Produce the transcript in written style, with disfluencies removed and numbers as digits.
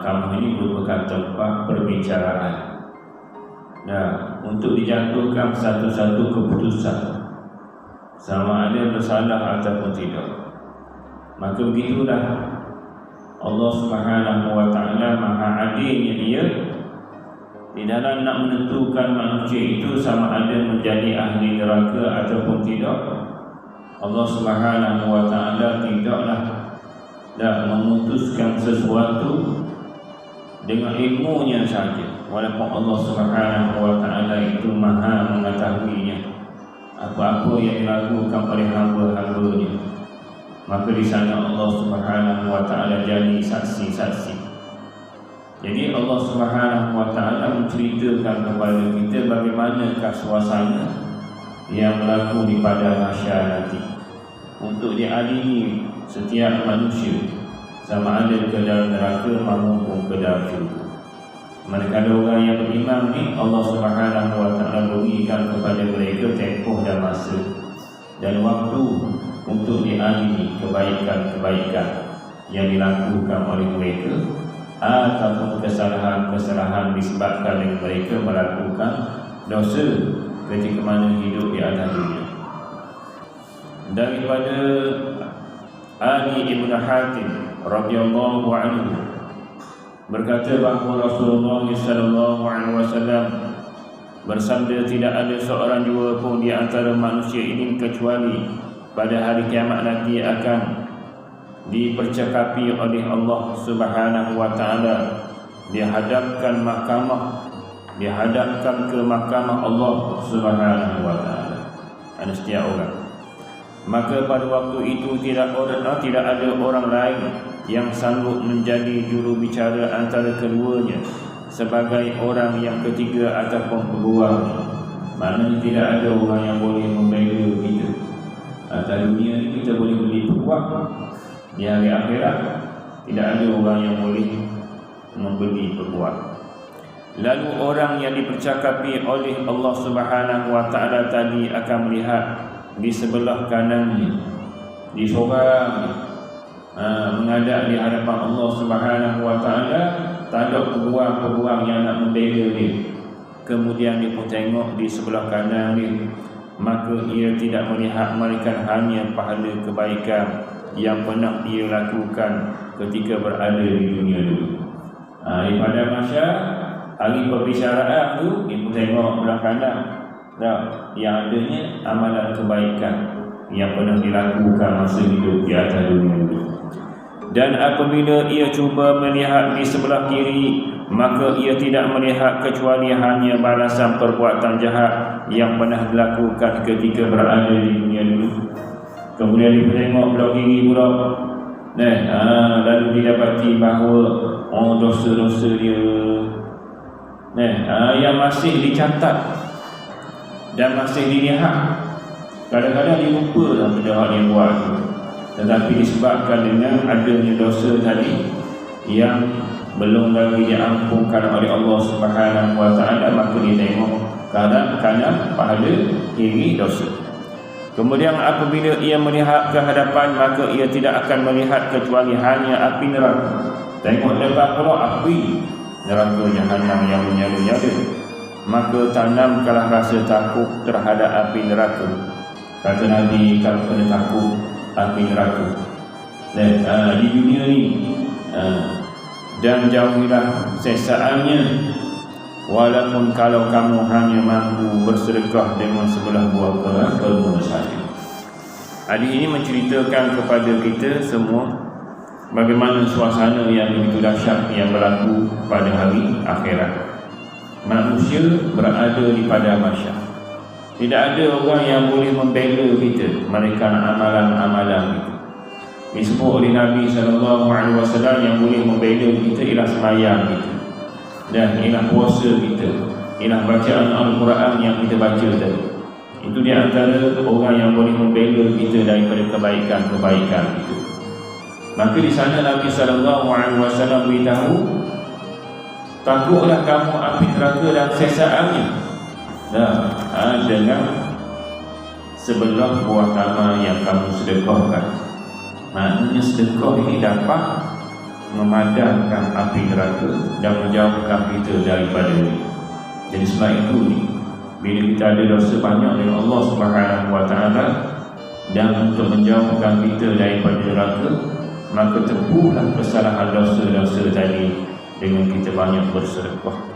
mahkamah ini merupakan tempat perbicaraan. Nah, untuk dijatuhkan satu-satu keputusan sama ada bersalah ataupun tidak. Maka begitulah Allah Subhanahu wa taala maha adilnya Dia di dalam nak menentukan manusia itu sama ada menjadi ahli neraka ataupun tidak. Allah Subhanahu wa taala tidaklah memutuskan sesuatu dengan ilmunya saja, walaupun Allah Subhanahu wa taala itu maha mengetahuinya apa-apa yang dilakukan oleh hamba-hambanya. Maka di sana Allah Subhanahu wa taala jadi saksi-saksi. Jadi Allah Subhanahu wa taala menceritakan kepada kita bagaimanakah suasana yang berlaku di pada mahsyar nanti untuk diadili setiap manusia sama ada ke dalam neraka maupun ke dalam syurga. Manakala orang yang beriman ni Allah Subhanahu wa taala berikan kepada mereka tempoh dan masa dan waktu untuk diadili kebaikan-kebaikan yang dilakukan oleh mereka ataupun kesalahan-kesalahan disebabkan oleh mereka melakukan dosa ketika mana hidup di atas dunia. Daripada Ali Ibn Hatim radhiyallahu anhu berkata bahawa Rasulullah sallallahu alaihi wasallam bersabda, tidak ada seorang jua pun di antara manusia ini kecuali pada hari kiamat nanti akan dipercakapi oleh Allah Subhanahu wa taala, dihadapkan ke mahkamah Allah Subhanahu wa taala ada setiap orang. Maka pada waktu itu tidak ada orang lain yang sanggup menjadi juru bicara antara keduanya sebagai orang yang ketiga ataupun peguam. Maknanya tidak ada orang yang boleh membela kita. Atas dunia ini kita boleh beli peguam, di hari akhirat tidak ada orang yang boleh membeli peguam. Lalu orang yang dipercakapi oleh Allah Subhanahu wa taala tadi akan melihat di sebelah kanannya, di seorang menghadap di hadapan Allah Subhanahu wa taala, tak ada peguam-peguam yang nak membela dia. Kemudian dia pun tengok di sebelah kanan dia, maka ia tidak melihat melainkan hanya pahala kebaikan yang pernah dia lakukan ketika berada di dunia dulu. Pada mahsyar, hari perbicaraan tu, dia pun tengok belah kanan, yang adanya amalan kebaikan yang pernah dilakukan masa hidup di atas dunia dulu. Dan apabila ia cuba melihat di sebelah kiri, maka ia tidak melihat kecuali hanya balasan perbuatan jahat yang pernah dilakukan ketika berada di dunia dulu. Kemudian dia tengok belah kiri pula, lalu didapati bahawa dosa-dosa dia yang masih dicatat dan masih dilihat. Kadang-kadang dia lupa lah benda yang dia buat tu, tetapi disebabkan dengan adanya dosa tadi yang belum lagi diampunkan oleh Allah Subhanahu wa taala, maka dia tengok kanan pahala, kiri dosa. Kemudian apabila ia melihat ke hadapan, maka ia tidak akan melihat kecuali hanya api neraka. Tengok depan pula api neraka jahanam yang menyala-nyala. Maka tanamkanlah rasa takut terhadap api neraka. Kata Nabi, kalau kena takut api neraka di dunia ni, dan jauhilah seksaannya, walaupun kalau kamu hanya mampu bersedekah dengan sebelah buah kelapa saja. Hadis ini menceritakan kepada kita semua bagaimana suasana yang begitu dahsyat yang berlaku pada hari akhirat. Manusia berada di pada mahsyar. Tidak ada orang yang boleh membela kita melainkan amalan-amalan kita. Disebut oleh Nabi SAW yang boleh membela kita ialah sembahyang kita, dan ialah puasa kita, ialah bacaan Al-Quran yang kita baca tadi. Itu di antara orang yang boleh membela kita daripada kebaikan-kebaikan kita. Maka di sana Nabi SAW beritahu, takutlah kamu api neraka dan seksaannya, dengan sebelah buah tamar yang kamu sedekahkan. Maknanya sedekah ini dapat memadamkan api neraka dan menjauhkan kita daripadanya. Jadi sebab itu ni, bila kita ada dosa banyak dengan Allah Subhanahu wa taala dan untuk menjauhkan kita daripada neraka, maka tepuhlah kesalahan dosa-dosa tadi dengan kita banyak bersedekah.